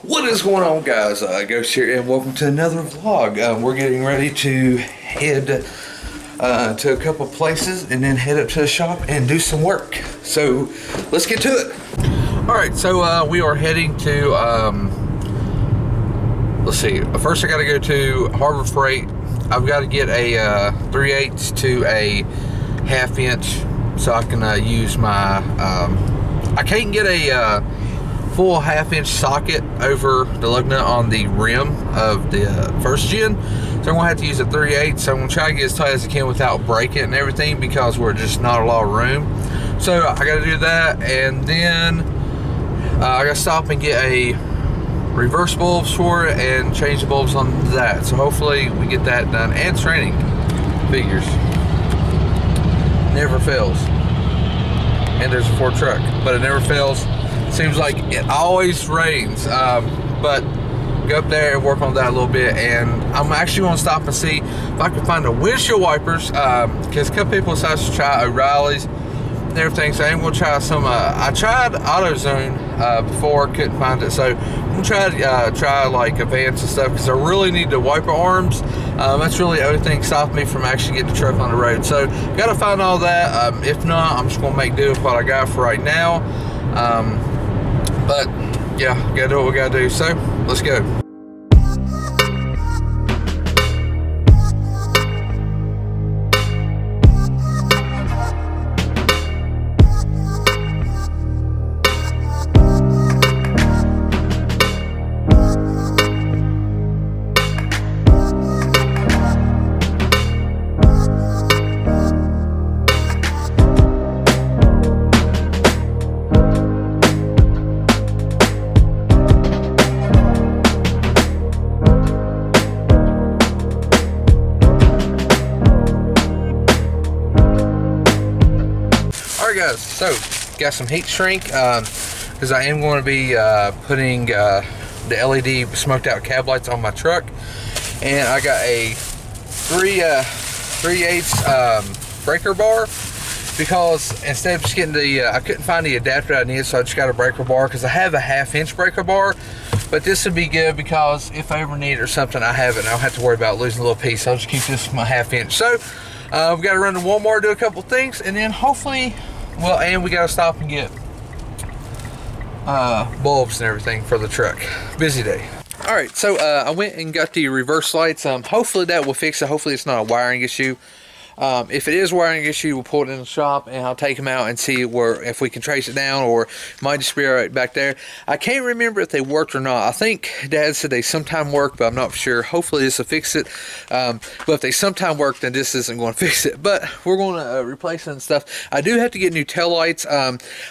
What is going on, guys? Ghost here, and welcome to another vlog. We're getting ready to head to a couple places and then head up to the shop and do some work. So let's get to it. All right, so we are heading to, let's see, first I got to go to Harbor Freight. I've got to get a 3/8 to a 1/2 inch so I can use my, I can't get a full 1/2 inch socket over the lug nut on the rim of the first gen, so I'm gonna have to use a 3/8. So I'm gonna try to get as tight as I can without breaking and everything, because we're just not a lot of room. So I gotta do that, and then I gotta stop and get a reverse bulbs for it and change the bulbs on that. So hopefully we get that done. And training figures never fails, and there's a Ford truck, but it never fails. Seems like it always rains, but go up there and work on that a little bit. And I'm actually going to stop and see if I can find the windshield wipers, because a couple people decided to try O'Reilly's and everything. So I'm going to try some. I tried AutoZone before, couldn't find it. So I'm going to try like Advance and stuff, because I really need the wiper arms. That's really the only thing stopping me from actually getting the truck on the road. So got to find all that. If not, I'm just going to make do with what I got for right now. But yeah, gotta do what we gotta do. So let's go. Guys, so got some heat shrink, because I am going to be putting the LED smoked out cab lights on my truck, and I got a 3/8 breaker bar, because instead of just getting the I couldn't find the adapter I needed, so I just got a breaker bar, because I have a 1/2 inch breaker bar. But this would be good, because if I ever need it or something, I have it and I don't have to worry about losing a little piece. I'll just keep this my 1/2 inch. So we've got to run to Walmart, do a couple things, and then hopefully, well, and we got to stop and get bulbs and everything for the truck. Busy day. All right, so I went and got the reverse lights. Hopefully that will fix it. Hopefully it's not a wiring issue. If it is a wiring issue, we'll pull it in the shop and I'll take them out and see if we can trace it down, or it might just be right back there. I can't remember if they worked or not. I think Dad said they sometime work, but I'm not sure. Hopefully this will fix it. But if they sometime work, then this isn't going to fix it. But we're going to replace it and stuff. I do have to get new taillights.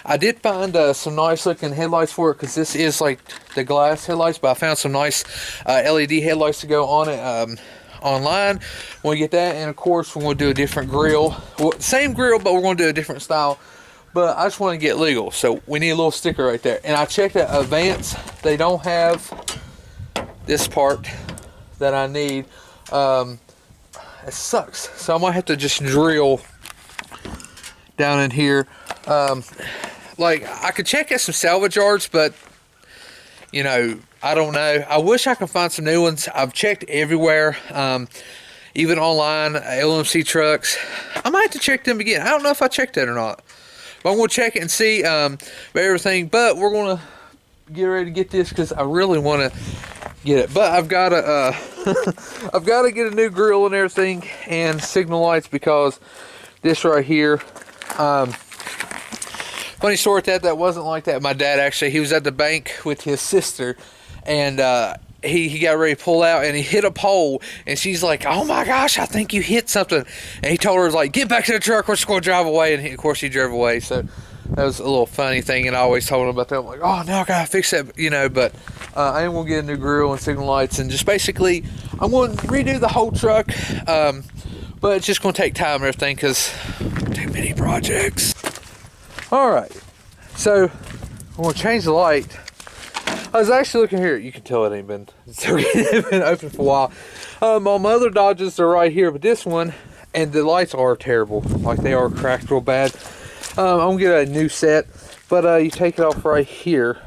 I did find some nice looking headlights for it, because this is like the glass headlights, but I found some nice LED headlights to go on it. Online, we'll get that, and of course we're going to do a different grill. Well, same grill, but we're going to do a different style. But I just want to get legal, so we need a little sticker right there. And I checked at Advance, they don't have this part that I need. It sucks, so I might have to just drill down in here. Like, I could check at some salvage yards, but you know, I don't know. I wish I could find some new ones. I've checked everywhere, even online, LMC trucks. I might have to check them again. I don't know if I checked that or not, but I'm going to check it and see everything. But we're going to get ready to get this, because I really want to get it. But I've got to I've got to get a new grill and everything, and signal lights, because this right here. Funny story, that wasn't like that. My dad actually, he was at the bank with his sister, and he got ready to pull out, and he hit a pole, and she's like, "Oh my gosh, I think you hit something." And he told her, like, "Get back to the truck, we're just going to drive away." And of course he drove away. So that was a little funny thing, and I always told him about that. I'm like, "Oh, now I gotta fix that," you know. But I am gonna get a new grill and signal lights, and just basically I'm going to redo the whole truck. But it's just going to take time and everything, because too many projects. Alright, so I'm going to change the light. I was actually looking here. You can tell it ain't been open for a while. My other Dodges are right here, but this one, and the lights are terrible. Like, they are cracked real bad. I'm going to get a new set, but you take it off right here.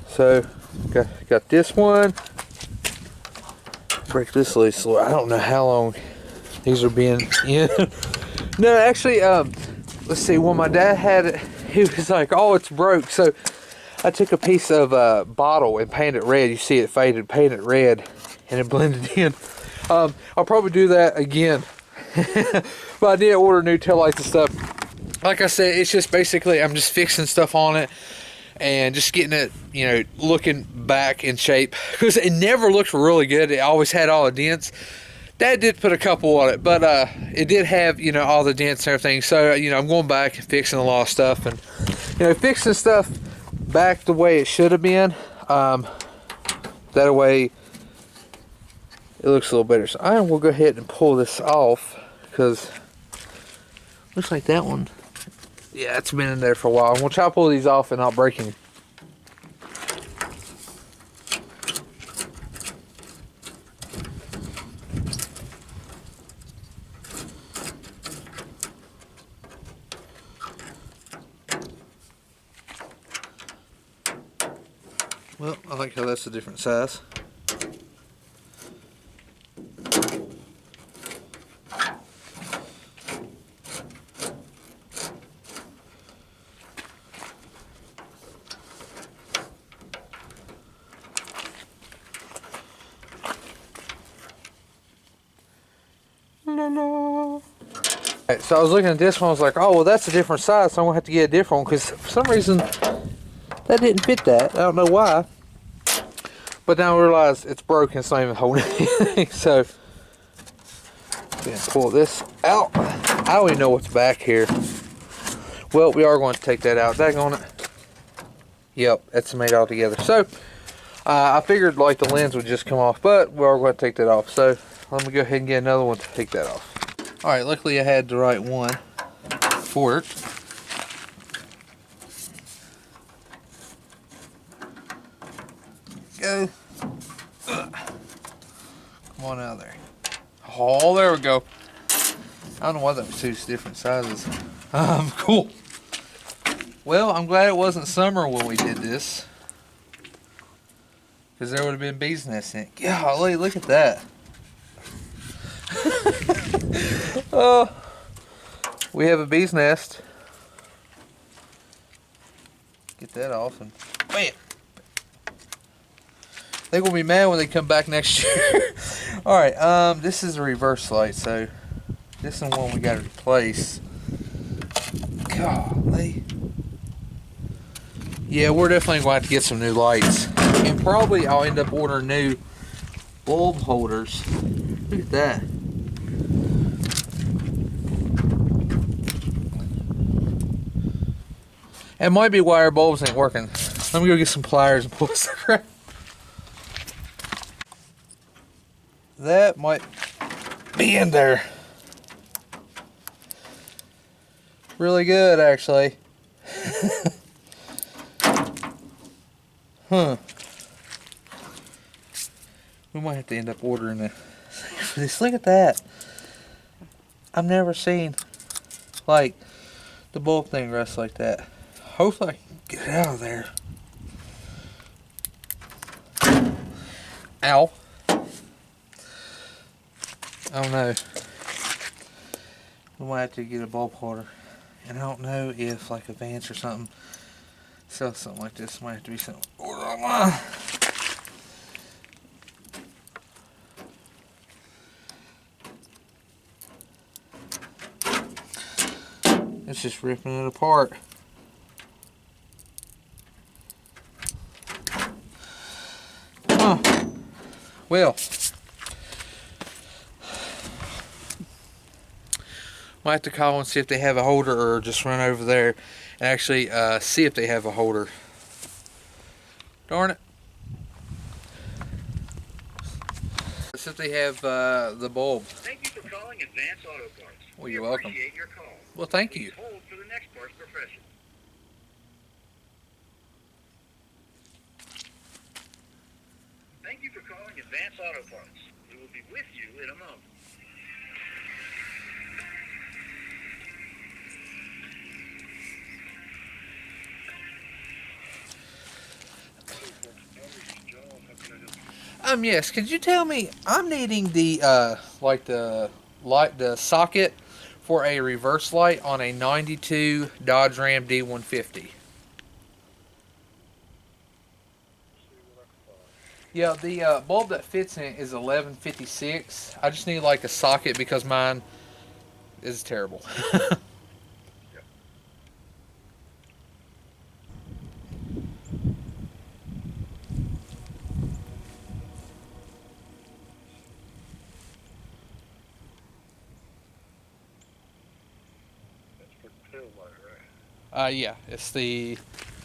So got this one. Break this loose. I don't know how long these are being in. No, actually, let's see. When my dad had it, he was like, "Oh, it's broke." So I took a piece of bottle and painted it red. You see it faded, painted it red, and it blended in. I'll probably do that again. But I did order new taillights and stuff. Like I said, it's just basically I'm just fixing stuff on it and just getting it, you know, looking back in shape, because it never looked really good. It always had all the dents. Dad did put a couple on it, but it did have, you know, all the dents and everything. So, you know, I'm going back and fixing a lot of stuff, and, you know, fixing stuff back the way it should have been. That way it looks a little better. So I will go ahead and pull this off, because looks like that one, yeah, it's been in there for a while. We'll try to pull these off and not break any. Well, I like how that's a different size. Alright, so I was looking at this one, I was like, oh, well, that's a different size, so I'm going to have to get a different one, because for some reason that didn't fit that. I don't know why. But now I realize it's broken, it's not even holding anything. So, pull this out. I don't even know what's back here. Well, we are going to take that out. Daggone it. Yep, that's made all together. So, I figured like the lens would just come off, but we are going to take that off. So, let me go ahead and get another one to take that off. Alright, luckily I had the right one for it. Go. Come on out of there. Oh, there we go. I don't know why that was two different sizes. Cool. Well, I'm glad it wasn't summer when we did this, because there would have been bees nests in it. Golly, look at that. We have a bee's nest. Get that off and bam. They're gonna be mad when they come back next year. Alright, this is a reverse light, so this is one we gotta replace. Golly. Yeah, we're definitely going to have to get some new lights. And probably I'll end up ordering new bulb holders. Look at that. It might be why our bulbs ain't working. Let me go get some pliers and pull this crap. That might be in there. Really good, actually. Huh. We might have to end up ordering a for this. Look at that. I've never seen like the bulb thing rust like that. Hopefully I can get it out of there. Ow. I don't know. We might have to get a bulb holder. And I don't know if like Advance or something sells something like this. Might have to be something order online. It's just ripping it apart. Huh. Well, might have to call and see if they have a holder, or just run over there and actually see if they have a holder. Darn it. Let's see if they have the bulb. Thank you for calling Advance Auto Parts. Well, you're welcome. Appreciate your call. Well, thank you. Please hold for the next parts professional. Thank you for calling Advance Auto Parts. We will be with you in a moment. Yes. Could you tell me? I'm needing the the socket for a reverse light on a '92 Dodge Ram D150. Yeah, the bulb that fits in it is 1156. I just need like a socket because mine is terrible. Yeah, it's the.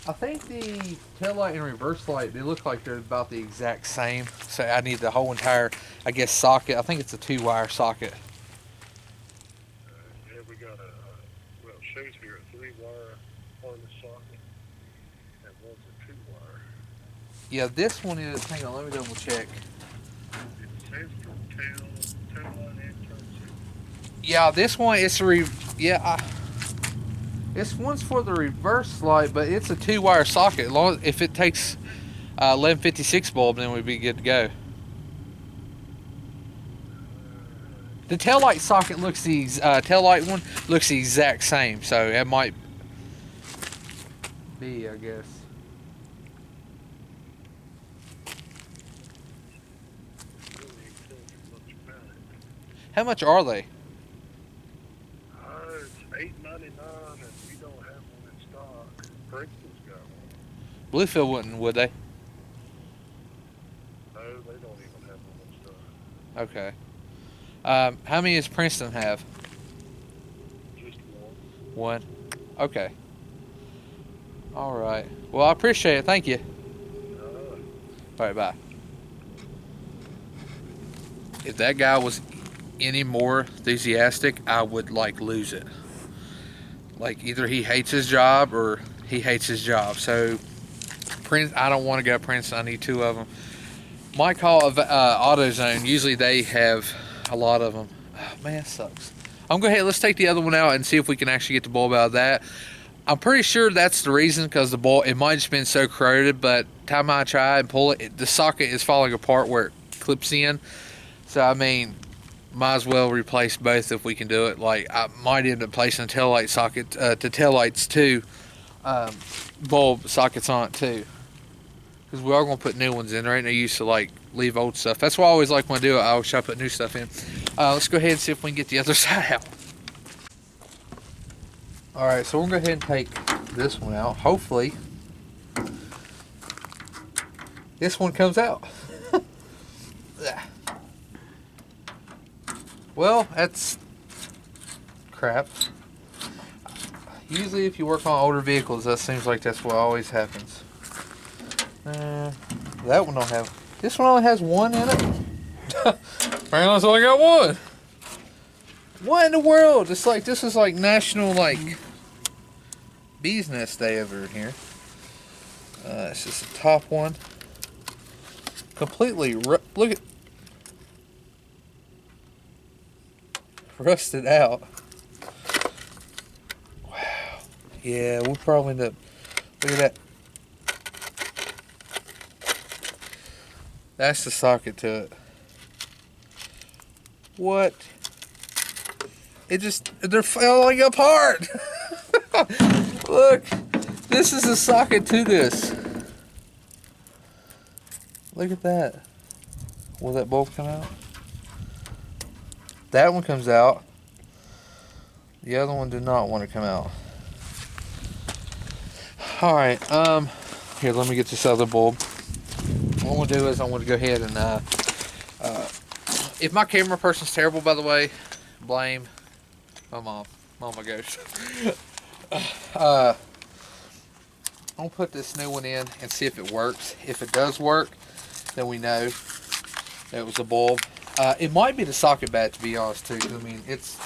I think the tail light and reverse light, they look like they're about the exact same. So I need the whole entire, I guess, socket. I think it's a 2-wire socket. Yeah, we got well, it shows here a 3-wire harness socket and one's a 2-wire. Yeah, this one is. Hang on, let me double check. It says for tail light and turn signal. Yeah, this one is this one's for the reverse light, but it's a 2-wire socket. If it takes 1156 bulb, then we'd be good to go. The taillight socket looks taillight one looks the exact same, so it might be, I guess. Really ain't telling you much about it. How much are they? It's $8.99 and we don't have one in stock. Princeton's got one. Bluefield wouldn't, would they? No, they don't even have one in stock. Okay. How many does Princeton have? Just one. One. Okay. All right. Well, I appreciate it. Thank you. All right, bye. If that guy was any more enthusiastic, I would lose it. Like either he hates his job or he hates his job. So Prince, I don't want to go to Princeton. I need 2 of them. My call of AutoZone. Usually they have a lot of them. Oh, man, that sucks. I'm going to let's take the other one out and see if we can actually get the bulb out of that. I'm pretty sure that's the reason, because the bulb, it might have just been so corroded, but time I try and pull it, the socket is falling apart where it clips in. So I mean, might as well replace both if we can do it. Like I might end up placing a taillight socket to taillights too, bulb sockets on it too, because we are going to put new ones in. There ain't no use to leave old stuff. That's why I always like when I do it. I always try to put new stuff in. Let's go ahead and see if we can get the other side out. All right, so we're going to go ahead and take this one out. Hopefully this one comes out. Well, that's crap. Usually if you work on older vehicles, that seems like that's what always happens. That one don't have. This one only has one in it. Apparently it's only got one. What in the world? It's like, this is like national bee's nest day over here. It's just the top one. Completely, look at, rusted out. Wow. Yeah, we'll probably end up, look at that. That's the socket to it. What? They're falling apart. Look, this is the socket to this. Look at that. Will that bulb come out? That one comes out. The other one did not want to come out. Alright, here, let me get this other bulb. What I'm going to do is I'm going to go ahead and, if my camera person's terrible, by the way, blame my mom. Mama goes. I'm going to put this new one in and see if it works. If it does work, then we know that it was a bulb. It might be the socket bad, to be honest, too. I mean, it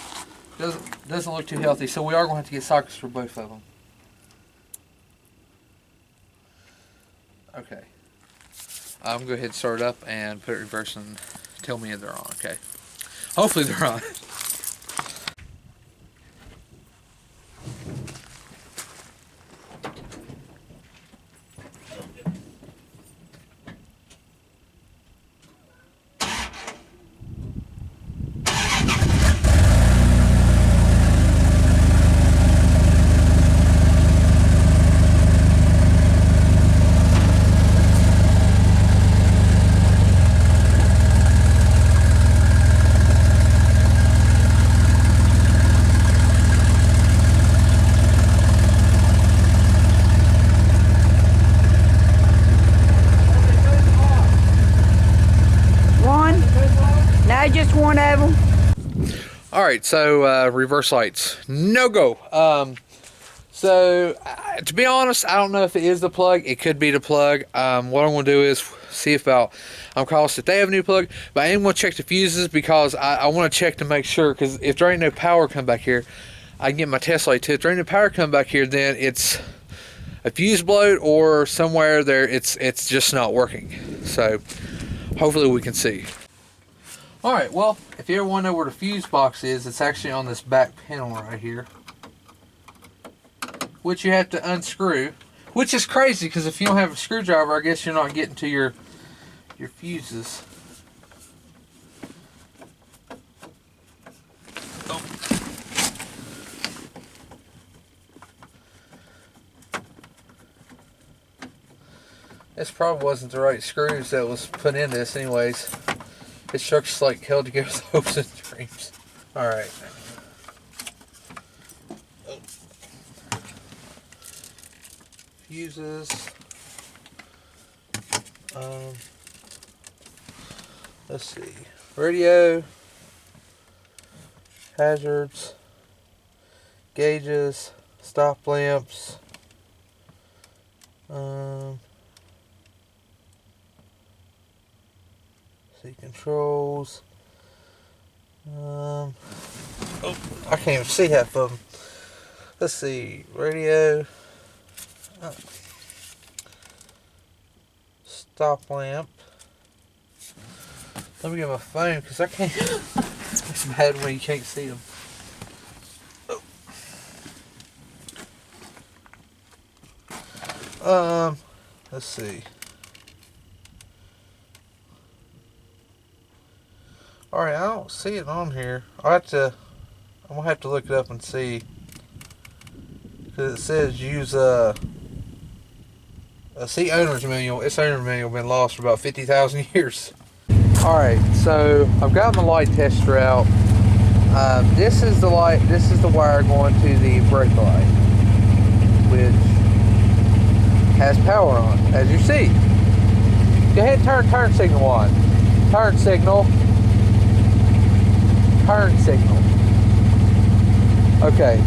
doesn't look too healthy, so we are going to have to get sockets for both of them. Okay. I'm going to go ahead and start it up and put it in reverse and tell me if they're on, okay? Hopefully they're on. All right, so reverse lights, no go. To be honest, I don't know if it is the plug. It could be the plug. What I'm going to do is see if I'm calling if they have a new plug. But I am going to check the fuses because I want to check to make sure. Because if there ain't no power come back here, I can get my test light too. If there ain't no power come back here, then it's a fuse blowed or somewhere there it's just not working. So hopefully we can see. All right. Well, if you ever want to know where the fuse box is, it's actually on this back panel right here, which you have to unscrew, which is crazy because if you don't have a screwdriver, I guess you're not getting to your fuses. Oh. This probably wasn't the right screws that was put in this anyways. It's structure's like held together with hopes and dreams. All right. Fuses. Let's see. Radio, hazards, gauges, stop lamps. See controls. Oh, I can't even see half of them. Let's see. Radio. Stop lamp. Let me get my phone because I can't. It's bad when you can't see them. Let's see. All right, I don't see it on here. I'm gonna have to look it up and see because it says use see owner's manual. Its owner's manual been lost for about 50,000 years. Alright, so I've got my light tester out. This is the light, this is the wire going to the brake light, which has power on, as you see. Go ahead and turn signal on. Turn signal. Turn signal. Okay.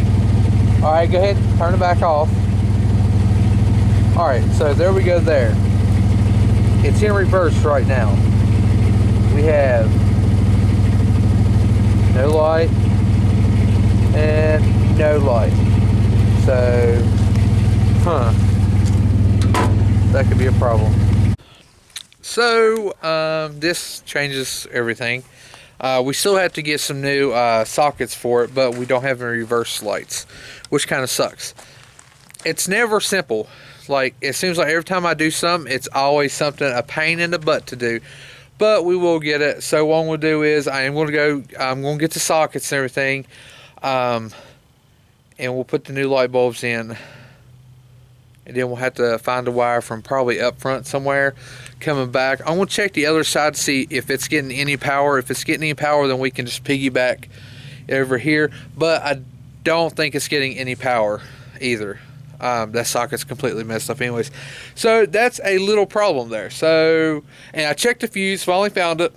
Alright, go ahead, turn it back off. Alright, so there we go there. It's in reverse right now. We have no light and no light. So, that could be a problem. So, this changes everything. We still have to get some new sockets for it, but we don't have any reverse lights, which kind of sucks. It's never simple. Like, it seems like every time I do something, it's always something a pain in the butt to do. But we will get it. So what I'm going to do is I'm going to get the sockets and everything. And we'll put the new light bulbs in. And then we'll have to find a wire from probably up front somewhere coming back. I'm going to check the other side to see if it's getting any power. If it's getting any power, then we can just piggyback over here. But I don't think it's getting any power either. That socket's completely messed up anyways. So that's a little problem there. So, and I checked the fuse, finally found it,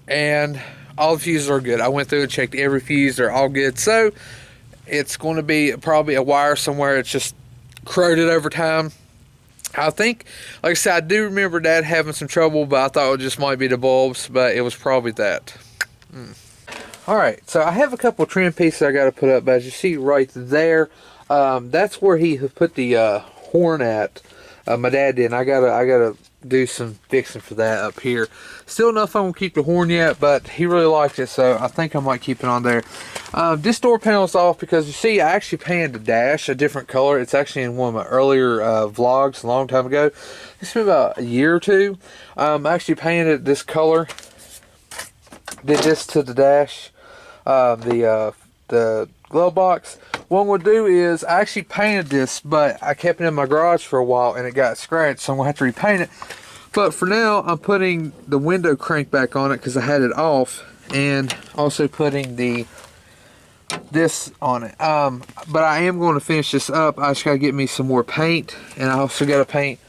and all the fuses are good. I went through and checked every fuse, they're all good. So it's going to be probably a wire somewhere. It's just corroded over time. I think, like I said, I do remember Dad having some trouble, but I thought it just might be the bulbs, but it was probably that. Alright, so I have a couple trim pieces I got to put up, but as you see right there, that's where he put the horn at. My dad did, and I gotta do some fixing for that up here. Still not if I'm gonna keep the horn yet, but he really liked it, so I think I might keep it on there. This door panel's off because you see I actually painted the dash a different color. It's actually in one of my earlier vlogs a long time ago. It's been about a year or two. I actually painted it this color. Did this to the dash, the glove box. What I'm going to do is, I actually painted this, but I kept it in my garage for a while and it got scratched, so I'm going to have to repaint it. But for now, I'm putting the window crank back on it because I had it off, and also putting this on it. But I am going to finish this up. I just got to get me some more paint, and I also got to paint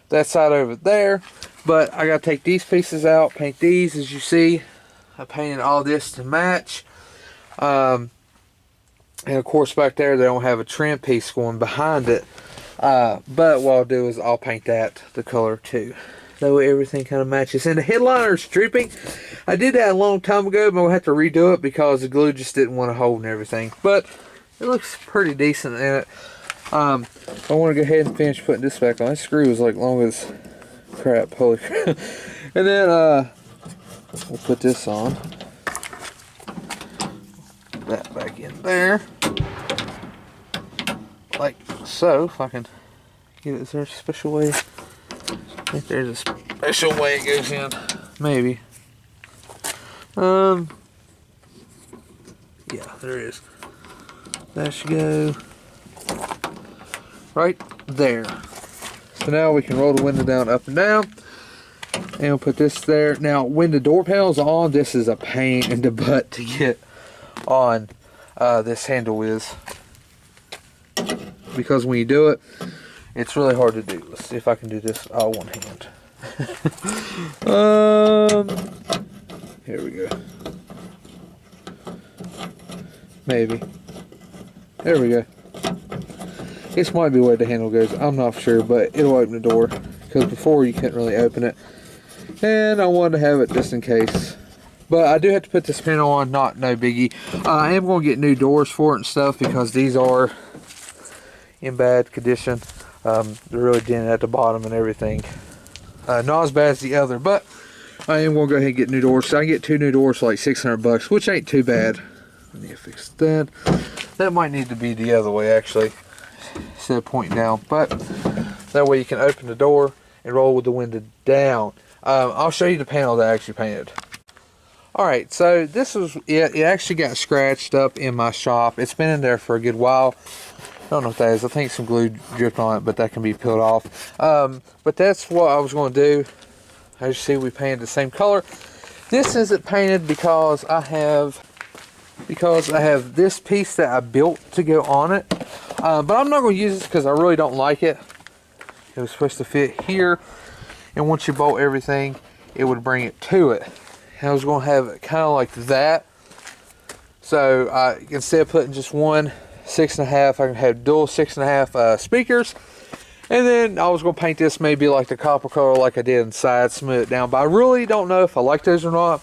that side over there. But I got to take these pieces out, paint these, as you see. I painted all this to match. And of course back there they don't have a trim piece going behind it. But what I'll do is I'll paint that the color too. That way everything kind of matches. And the headliner's drooping. I did that a long time ago, but we'll have to redo it because the glue just didn't want to hold and everything. But it looks pretty decent in it. I want to go ahead and finish putting this back on. That screw is like long as crap. Holy crap. And then we'll put this on. That back in there. Like so. If I can get it. Is there a special way? I think there's a special way it goes in. Maybe. Yeah, there is. That should go right there. So now we can roll the window down, up and down. And we'll put this there. Now, when the door panel's on, this is a pain in the butt to get on. This handle is. Because when you do it, it's really hard to do. Let's see if I can do this all one hand. Here we go. Maybe. There we go. This might be where the handle goes. I'm not sure, but it'll open the door. Because before you couldn't really open it. And I wanted to have it just in case. But I do have to put this panel on. No biggie. I am going to get new doors for it and stuff because these are in bad condition. They're really dented at the bottom and everything. Not as bad as the other, but I am going to go ahead and get new doors. So I can get 2 new doors for like $600, which ain't too bad. I need to fix that. That might need to be the other way actually, instead of pointing down. But that way you can open the door and roll with the window down. I'll show you the panel that I actually painted. Alright, so this is it. It actually got scratched up in my shop. It's been in there for a good while. I don't know what that is. I think some glue dripped on it, but that can be peeled off. But that's what I was going to do. As you see, we painted the same color. This isn't painted because I have this piece that I built to go on it. But I'm not going to use this because I really don't like it. It was supposed to fit here, and once you bolt everything, it would bring it to it. And I was going to have it kind of like that. So instead of putting just one 6.5, I can have dual 6.5 speakers. And then I was going to paint this maybe like the copper color like I did inside, smooth it down. But I really don't know if I like those or not.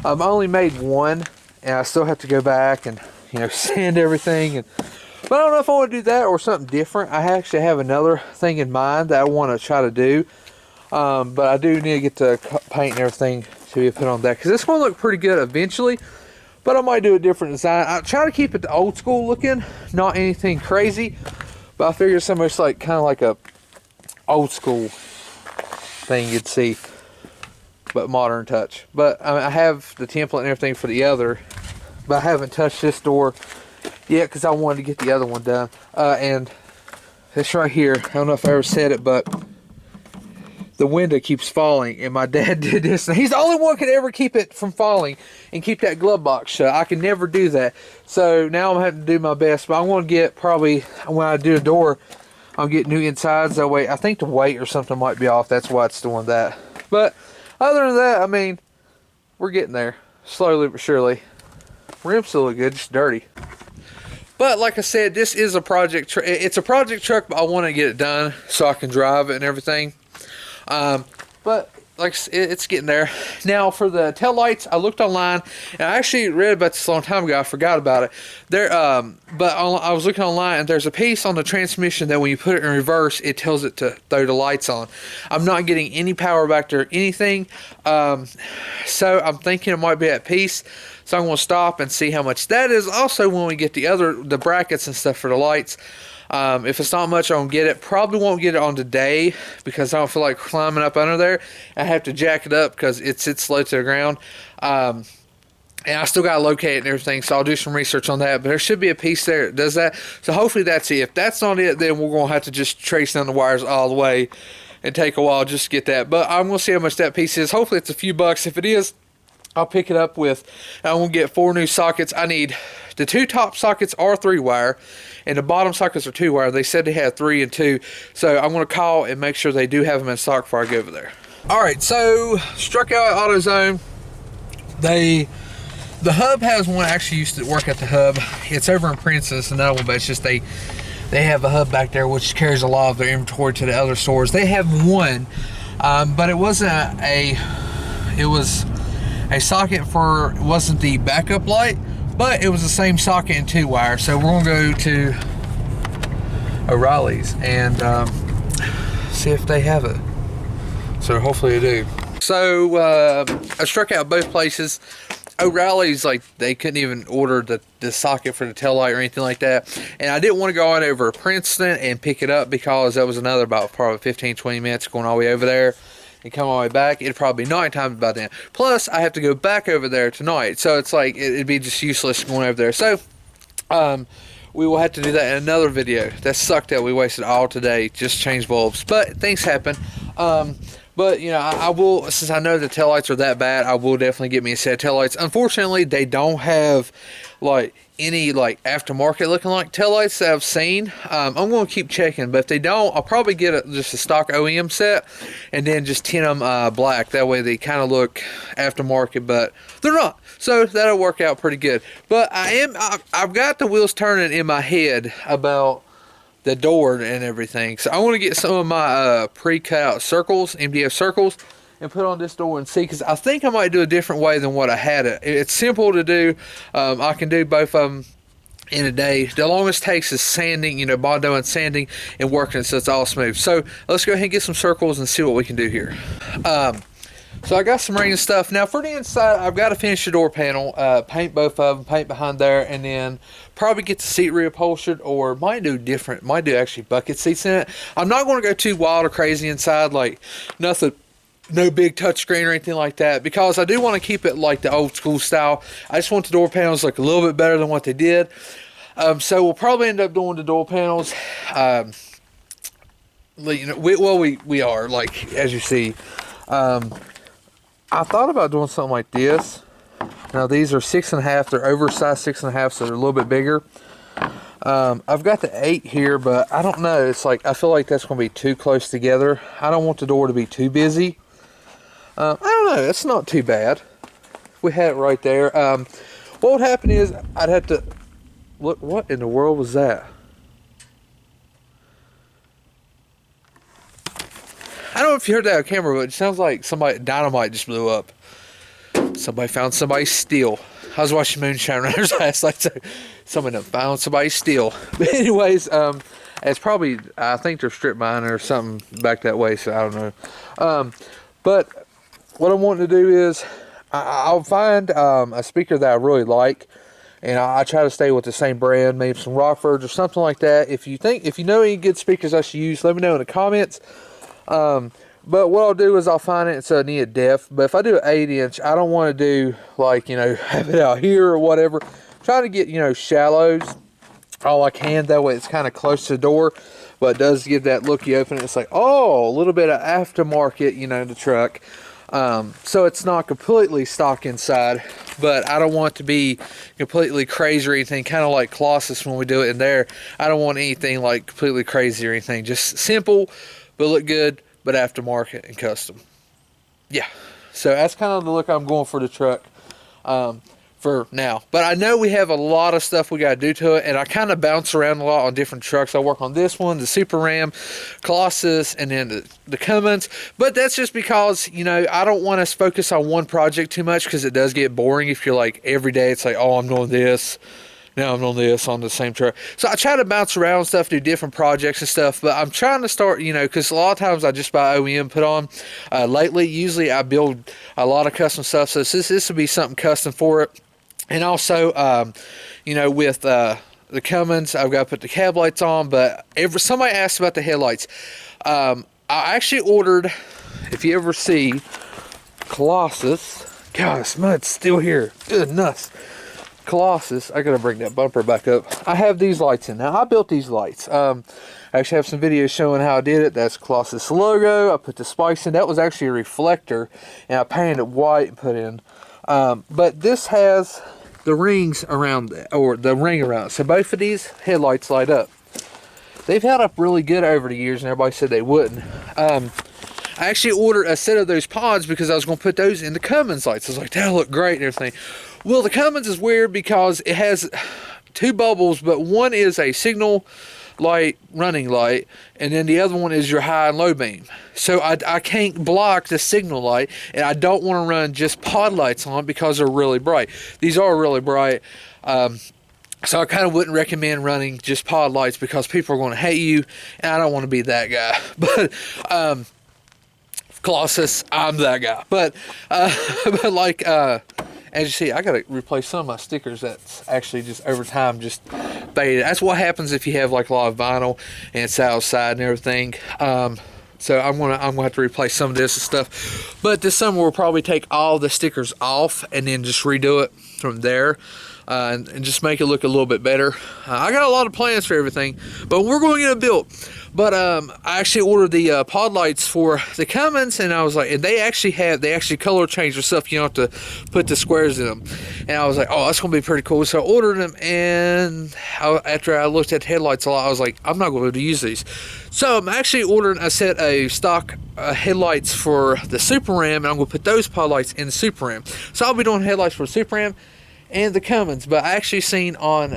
I only made one, and I still have to go back and, you know, sand everything. But I don't know if I want to do that or something different. I actually have another thing in mind that I want to try to do. But I do need to get the paint and everything to be put on that, because this one look pretty good eventually. But I might do a different design. I try to keep it the old school looking, not anything crazy. But I figure so much like kind of like a old school thing you'd see, but modern touch. But I have the template and everything for the other, but I haven't touched this door yet because I wanted to get the other one done. And this right here, I don't know if I ever said it, but the window keeps falling, and my dad did this, and he's the only one who could ever keep it from falling and keep that glove box shut. I can never do that. So now I'm having to do my best, but I want to get, probably when I do a door, I'll get new insides. That way, I think the weight or something might be off. That's why it's doing that. But other than that, I mean, we're getting there slowly but surely. Rims still look good, just dirty. But like I said, this is a project. It's a project truck, but I want to get it done so I can drive it and everything. But like it's getting there. Now for the tail lights, I looked online, and I actually read about this a long time ago. I forgot about it. I was looking online, and there's a piece on the transmission that when you put it in reverse, it tells it to throw the lights on. I'm not getting any power back there or anything, so I'm thinking it might be that piece. So I'm going to stop and see how much that is. Also, when we get the brackets and stuff for the lights. If it's not much, I won't get it. Probably won't get it on today because I don't feel like climbing up under there. I have to jack it up because it sits low to the ground. And I still got to locate it and everything, so I'll do some research on that. But there should be a piece there that does that. So hopefully that's it. If that's not it, then we're going to have to just trace down the wires all the way and take a while just to get that. But I'm going to see how much that piece is. Hopefully it's a few bucks. If it is, I'll pick it up with, I'm going to get 4 new sockets. I need, the 2 top sockets are 3-wire, and the bottom sockets are 2-wire. They said they had 3 and 2, so I'm going to call and make sure they do have them in stock before I go over there. Alright, so struck out at AutoZone. They The hub has one. I actually used to work at the hub. It's over in Princess, another one, but it's just they have a hub back there which carries a lot of their inventory to the other stores. They have one, but it wasn't it was a socket for, it wasn't the backup light, but it was the same socket and 2-wire. So we're gonna go to O'Reilly's and see if they have it. So hopefully they do. So I struck out both places. O'Reilly's, like, they couldn't even order the socket for the tail light or anything like that. And I didn't want to go on over to Princeton and pick it up because that was another about probably 15-20 minutes going all the way over there and come all the way back. It'd probably be nighttime by then. Plus, I have to go back over there tonight. So it's like, it'd be just useless going over there. So we will have to do that in another video. That sucked that we wasted all today. Just change bulbs. But things happen. But, you know, I will, since I know the taillights are that bad, I will definitely get me a set of taillights. Unfortunately, they don't have, like, any, like, aftermarket looking like taillights that I've seen. I'm going to keep checking, but if they don't, I'll probably get just a stock OEM set and then just tint them black. That way they kind of look aftermarket, but they're not. So that'll work out pretty good. But I've got the wheels turning in my head about the door and everything. So I want to get some of my pre-cut out circles, MDF circles, and put on this door and see, because I think I might do a different way than what I had it. It's simple to do. I can do both of them in a day. The longest takes is sanding, you know, Bondo and sanding and working it so it's all smooth. So let's go ahead and get some circles and see what we can do here. So I got some ring and stuff. Now for the inside, I've got to finish the door panel, paint both of them, paint behind there, and then probably get the seat reupholstered, or might do actually bucket seats in it. I'm not going to go too wild or crazy inside, like nothing, no big touchscreen or anything like that, because I do want to keep it like the old school style. I just want the door panels like a little bit better than what they did. So we'll probably end up doing the door panels. You know, we are, like, as you see. I thought about doing something like this. Now these are 6.5. They're oversized 6.5, so they're a little bit bigger. I've got the 8 here, but I don't know. It's like, I feel like that's going to be too close together. I don't want the door to be too busy. I don't know. It's not too bad. We had it right there. What would happen is I'd have to look. What in the world was that? I don't know if you heard that on camera, but it sounds like dynamite just blew up. Somebody found somebody's steel. I was watching Moonshine Runners last night, so somebody found somebody's steel. But anyways, it's probably, I think they're strip mining or something back that way, so I don't know. But what I'm wanting to do is, I'll find a speaker that I really like, and I try to stay with the same brand, maybe some Rockfords or something like that. If you know any good speakers I should use, let me know in the comments. But what I'll do is I'll find it so I need a depth. But if I do an 8-inch, I don't want to do, like, you know, have it out here or whatever. Try to get, you know, shallows all I can. That way it's kind of close to the door, but it does give that look. You open it, it's like, oh, a little bit of aftermarket, you know, the truck. So it's not completely stock inside, but I don't want it to be completely crazy or anything, kind of like Colossus when we do it in there. I don't want anything like completely crazy or anything. Just simple, but look good, but aftermarket and custom. Yeah, so that's kind of the look I'm going for the truck for now. But I know we have a lot of stuff we got to do to it, and I kind of bounce around a lot on different trucks. I work on this one, the Super Ram, Colossus, and then the Cummins. But that's just because, you know, I don't want to focus on one project too much, because it does get boring if you're like every day it's like, oh, I'm doing this. Now I'm on this on the same truck. So I try to bounce around and stuff, do different projects and stuff, but I'm trying to start, you know, because a lot of times I just buy OEM put on. Lately, usually I build a lot of custom stuff, so this would be something custom for it. And also, you know, with the Cummins, I've got to put the cab lights on, but somebody asked about the headlights. I actually ordered, if you ever see Colossus, God, this mud's still here. Goodness. Colossus, I gotta bring that bumper back up. I have these lights in. Now I built these lights. I actually have some videos showing how I did it. That's Colossus logo. I put the spikes in. That was actually a reflector, and I painted it white and put in. But this has the rings around it, or the ring around it. So both of these headlights light up. They've held up really good over the years, and everybody said they wouldn't. I actually ordered a set of those pods because I was going to put those in the Cummins lights. I was like, that'll look great and everything. Well, the Cummins is weird because it has 2 bubbles, but one is a signal light, running light, and then the other one is your high and low beam. So I can't block the signal light, and I don't want to run just pod lights on because they're really bright. These are really bright. So I kind of wouldn't recommend running just pod lights because people are going to hate you, and I don't want to be that guy. But Colossus, I'm that guy. But like as you see, I got to replace some of my stickers that's actually just over time just faded. That's what happens if you have like a lot of vinyl and it's outside and everything. So I'm gonna have to replace some of this and stuff. But this summer we'll probably take all the stickers off and then just redo it from there. And just make it look a little bit better. I got a lot of plans for everything, but we're going to get it built. But I actually ordered the pod lights for the Cummins, and I was like, and they actually color change their stuff. You don't have to put the squares in them. And I was like, oh, that's going to be pretty cool. So I ordered them, and after I looked at the headlights a lot, I was like, I'm not going to be able to use these. So I'm actually ordering a set of stock headlights for the Super Ram, and I'm going to put those pod lights in the Super Ram. So I'll be doing headlights for the Super Ram and the Cummins. But I actually seen on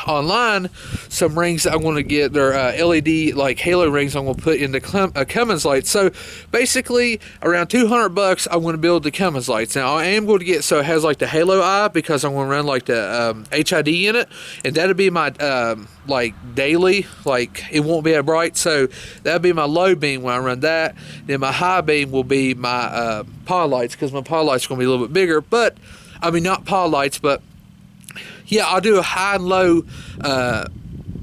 online some rings I'm going to get. They're LED like halo rings I'm going to put in the Cummins lights. So basically around $200 I'm going to build the Cummins lights. Now I am going to get so it has like the halo eye because I'm going to run like the HID in it, and that'll be my like daily, like it won't be that bright. So that'll be my low beam when I run that. Then my high beam will be my pod lights, because my pod lights are going to be a little bit bigger. But I mean, not pod lights, but yeah, I'll do a high and low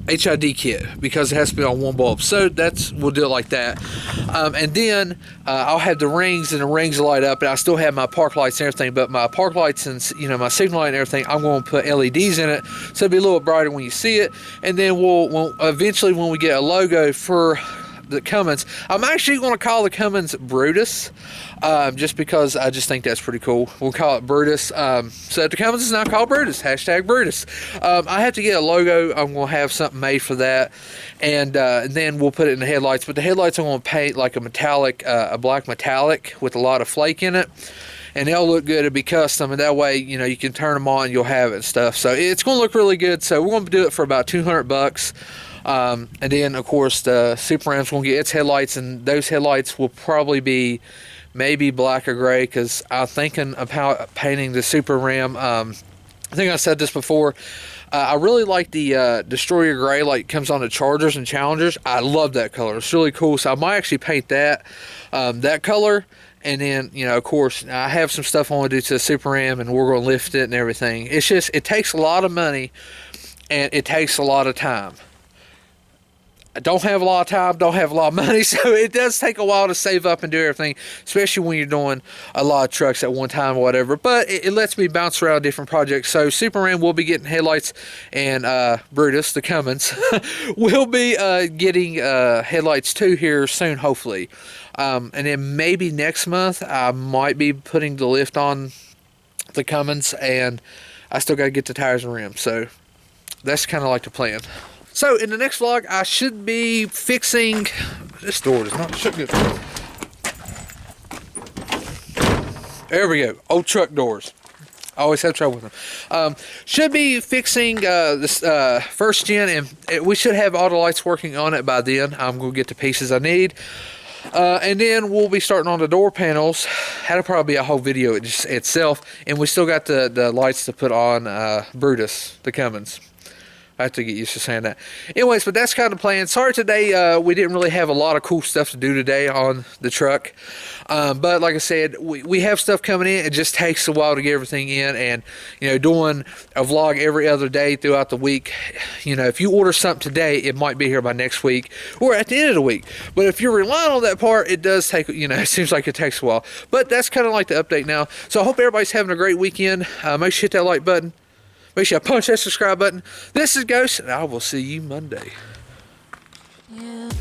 HID kit because it has to be on one bulb. So we'll do it like that. And then I'll have the rings, and the rings light up, and I still have my park lights and everything. But my park lights and my signal light and everything, I'm going to put LEDs in it, so it'll be a little brighter when you see it. And then we'll eventually, when we get a logo for the Cummins, I'm actually going to call the Cummins Brutus, just because I just think that's pretty cool. We'll call it Brutus. So the Cummins is now called Brutus. # Brutus. I have to get a logo. I'm going to have something made for that, and then we'll put it in the headlights. But the headlights I'm going to paint like a metallic, a black metallic with a lot of flake in it. And they'll look good. It'll be custom, and that way, you can turn them on, you'll have it and stuff. So it's going to look really good. So we're going to do it for about $200. And then, of course, the Super Ram's going to get its headlights, and those headlights will probably be maybe black or gray, because I'm thinking about painting the Super Ram. I think I said this before. I really like the Destroyer Gray, like comes on the Chargers and Challengers. I love that color. It's really cool. So I might actually paint that color. And then, of course, I have some stuff I want to do to the Super Ram, and we're going to lift it and everything. It's just, it takes a lot of money, and it takes a lot of time. I don't have a lot of time, don't have a lot of money, so it does take a while to save up and do everything, especially when you're doing a lot of trucks at one time or whatever. But it lets me bounce around different projects. So Super Ram will be getting headlights, and Brutus, the Cummins, will be getting headlights too here soon, hopefully. And then maybe next month I might be putting the lift on the Cummins, and I still got to get the tires and rims. So that's kind of like the plan. So in the next vlog, I should be fixing, this door does not shut good. There we go, old truck doors. I always have trouble with them. Should be fixing this first gen, and we should have all the lights working on it by then. I'm going to get the pieces I need. And then we'll be starting on the door panels. That'll probably be a whole video itself. And we still got the lights to put on Brutus, the Cummins. I have to get used to saying that. Anyways, but that's kind of the plan. Sorry today, we didn't really have a lot of cool stuff to do today on the truck. But like I said, we have stuff coming in. It just takes a while to get everything in. And, doing a vlog every other day throughout the week, if you order something today, it might be here by next week or at the end of the week. But if you're relying on that part, it does take, it seems like it takes a while. But that's kind of like the update now. So I hope everybody's having a great weekend. Make sure you hit that like button. Make sure you punch that subscribe button. This is Ghost, and I will see you Monday. Yeah.